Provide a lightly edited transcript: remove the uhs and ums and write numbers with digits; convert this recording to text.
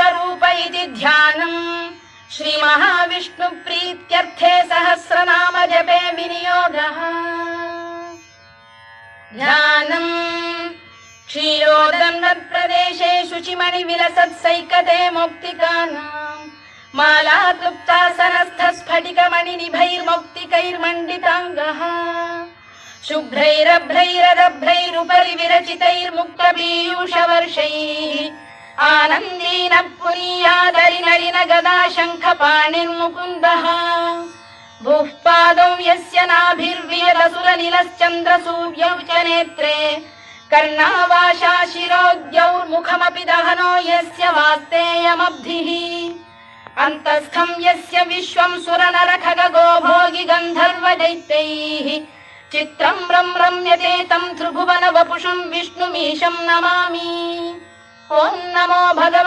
स्वरूप इति ध्यानम् श्री महाविष्णु प्रीत्यर्थे सहस्रनाम जपे विनियोगः ध्यानम् क्षीरोदन्वत् प्रदेशे शुचिमणि विलसत्सैकते मौक्तिकानाम् माला क्लुप्तासनस्थ स्फटिकमणि निभैर्मौक्तिकैर्मण्डिताङ्गः शुभ्रैरभ्रैरदभ्रैरुपरि विरचितैर्मुक्तपीयूषवर्षैः आनन्दीन पुनीयादरिनलिन गदा शङ्खपाणिर्मुकुन्दः भुः पादौ यस्य नाभिर्वियदसुरनिलश्चन्द्रसूर्यौ च नेत्रे कर्णावाशा शिरोद्यौर्मुखमपि दहनो यस्य वास्तेयमब्धिः अन्तस्थं यस्य विश्वं सुरनरखगो भोगि गन्धर्वदैत्यैः चित्रं रम्यते तं त्रिभुवन वपुषं विष्णुमीशं नमामि। ॐ नमो भगवते